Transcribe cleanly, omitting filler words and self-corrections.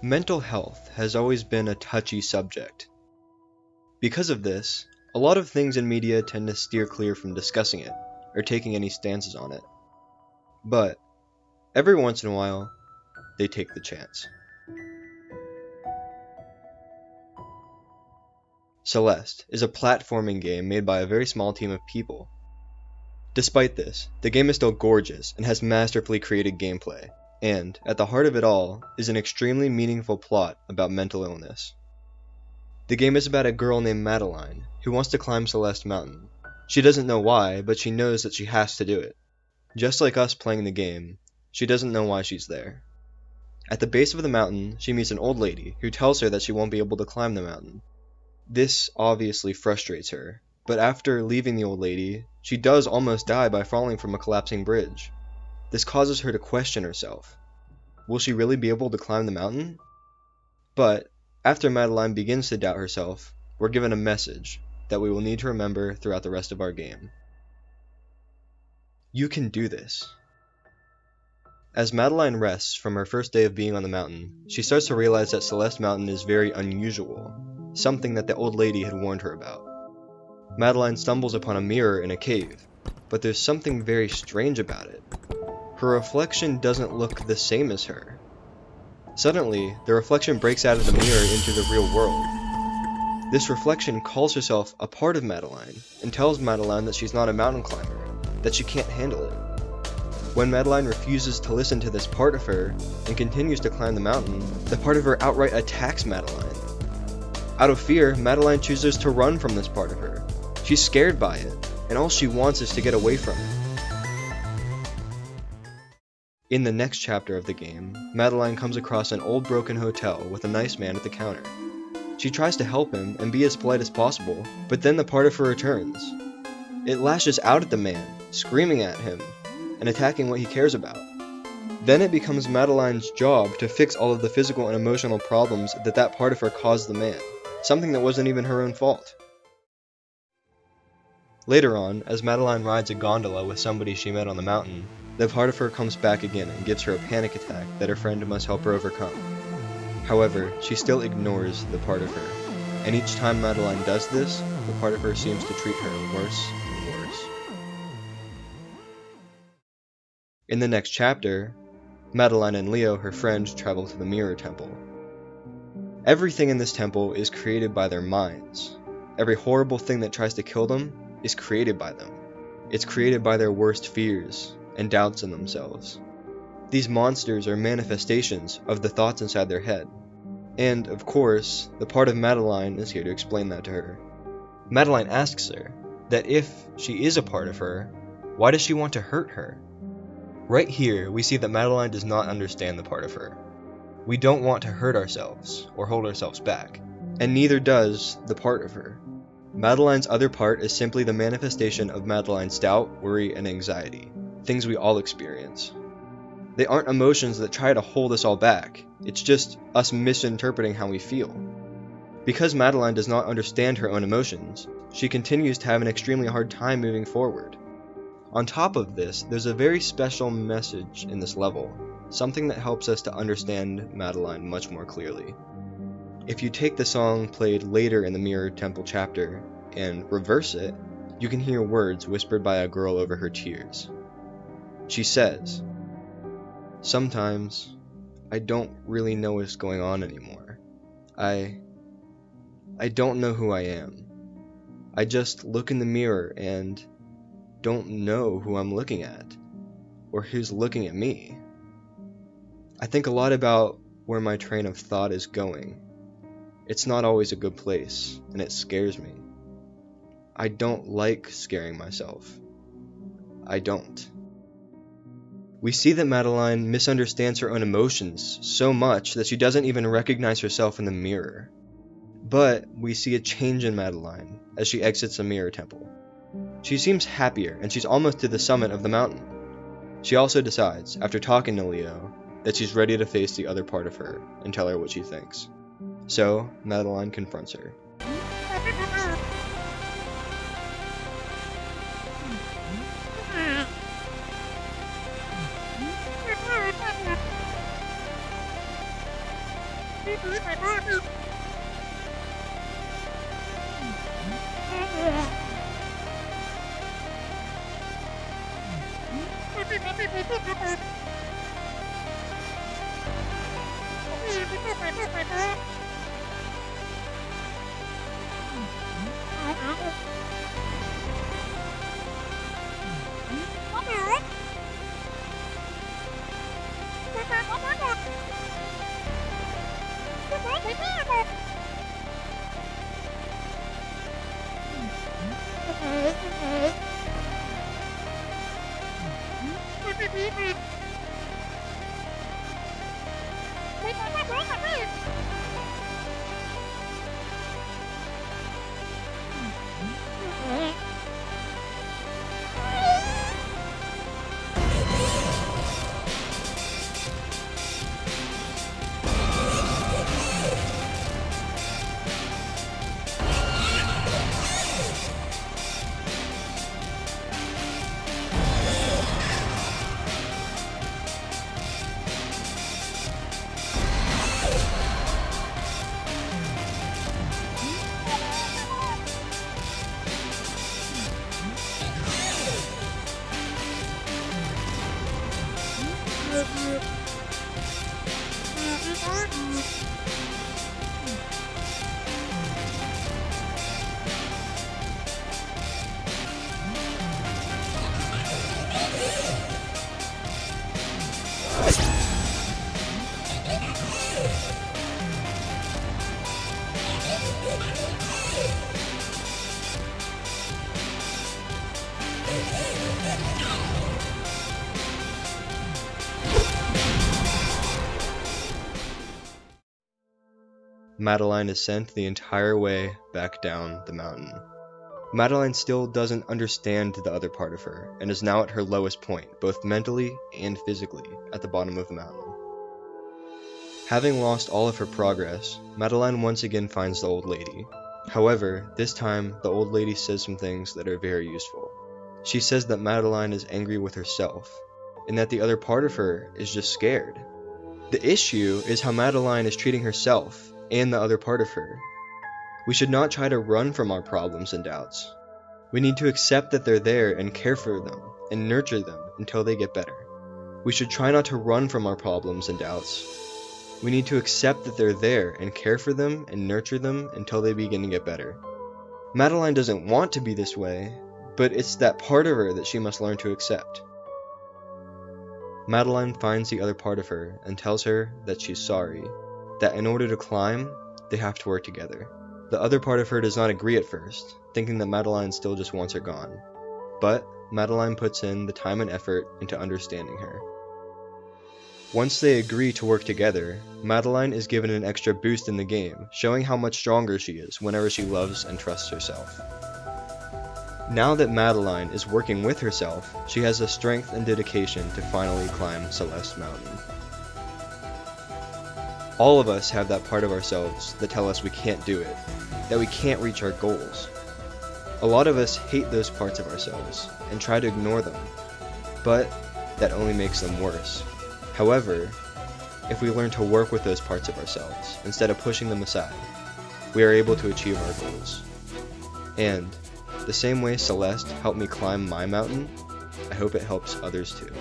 Mental health has always been a touchy subject. Because of this, a lot of things in media tend to steer clear from discussing it, or taking any stances on it. But, every once in a while, they take the chance. Celeste is a platforming game made by a very small team of people. Despite this, the game is still gorgeous and has masterfully created gameplay, and, at the heart of it all, is an extremely meaningful plot about mental illness. The game is about a girl named Madeline, who wants to climb Celeste Mountain. She doesn't know why, but she knows that she has to do it. Just like us playing the game, she doesn't know why she's there. At the base of the mountain, she meets an old lady who tells her that she won't be able to climb the mountain. This obviously frustrates her, but after leaving the old lady, she does almost die by falling from a collapsing bridge. This causes her to question herself. Will she really be able to climb the mountain? But, after Madeline begins to doubt herself, we're given a message that we will need to remember throughout the rest of our game. You can do this. As Madeline rests from her first day of being on the mountain, she starts to realize that Celeste Mountain is very unusual, something that the old lady had warned her about. Madeline stumbles upon a mirror in a cave, but there's something very strange about it. Her reflection doesn't look the same as her. Suddenly, the reflection breaks out of the mirror into the real world. This reflection calls herself a part of Madeline and tells Madeline that she's not a mountain climber, that she can't handle it. When Madeline refuses to listen to this part of her and continues to climb the mountain, the part of her outright attacks Madeline. Out of fear, Madeline chooses to run from this part of her. She's scared by it, and all she wants is to get away from it. In the next chapter of the game, Madeline comes across an old broken hotel with a nice man at the counter. She tries to help him and be as polite as possible, but then the part of her returns. It lashes out at the man, screaming at him, and attacking what he cares about. Then it becomes Madeline's job to fix all of the physical and emotional problems that part of her caused the man, something that wasn't even her own fault. Later on, as Madeline rides a gondola with somebody she met on the mountain, the part of her comes back again and gives her a panic attack that her friend must help her overcome. However, she still ignores the part of her, and each time Madeline does this, the part of her seems to treat her worse and worse. In the next chapter, Madeline and Leo, her friend, travel to the Mirror Temple. Everything in this temple is created by their minds. Every horrible thing that tries to kill them is created by them. It's created by their worst fears and doubts in themselves. These monsters are manifestations of the thoughts inside their head. And, of course, the part of Madeline is here to explain that to her. Madeline asks her that if she is a part of her, why does she want to hurt her? Right here, we see that Madeline does not understand the part of her. We don't want to hurt ourselves or hold ourselves back, and neither does the part of her. Madeline's other part is simply the manifestation of Madeline's doubt, worry, and anxiety, things we all experience. They aren't emotions that try to hold us all back, it's just us misinterpreting how we feel. Because Madeline does not understand her own emotions, she continues to have an extremely hard time moving forward. On top of this, there's a very special message in this level, something that helps us to understand Madeline much more clearly. If you take the song played later in the Mirror Temple chapter and reverse it, you can hear words whispered by a girl over her tears. She says, "Sometimes, I don't really know what's going on anymore. I don't know who I am. I just look in the mirror and don't know who I'm looking at, or who's looking at me. I think a lot about where my train of thought is going. It's not always a good place, and it scares me. I don't like scaring myself. I don't." We see that Madeline misunderstands her own emotions so much that she doesn't even recognize herself in the mirror. But we see a change in Madeline as she exits the Mirror Temple. She seems happier, and she's almost to the summit of the mountain. She also decides, after talking to Leo, that she's ready to face the other part of her and tell her what she thinks. So, Madeline confronts her. Madeline is sent the entire way back down the mountain. Madeline still doesn't understand the other part of her, and is now at her lowest point, both mentally and physically, at the bottom of the mountain. Having lost all of her progress, Madeline once again finds the old lady. However, this time, the old lady says some things that are very useful. She says that Madeline is angry with herself, and that the other part of her is just scared. The issue is how Madeline is treating herself and the other part of her. We should not try to run from our problems and doubts. We need to accept that they're there and care for them and nurture them until they get better. We should try not to run from our problems and doubts. We need to accept that they're there and care for them and nurture them until they begin to get better. Madeline doesn't want to be this way, but it's that part of her that she must learn to accept. Madeline finds the other part of her and tells her that she's sorry, that in order to climb, they have to work together. The other part of her does not agree at first, thinking that Madeline still just wants her gone. But Madeline puts in the time and effort into understanding her. Once they agree to work together, Madeline is given an extra boost in the game, showing how much stronger she is whenever she loves and trusts herself. Now that Madeline is working with herself, she has the strength and dedication to finally climb Celeste Mountain. All of us have that part of ourselves that tell us we can't do it, that we can't reach our goals. A lot of us hate those parts of ourselves and try to ignore them, but that only makes them worse. However, if we learn to work with those parts of ourselves instead of pushing them aside, we are able to achieve our goals. And the same way Celeste helped me climb my mountain, I hope it helps others too.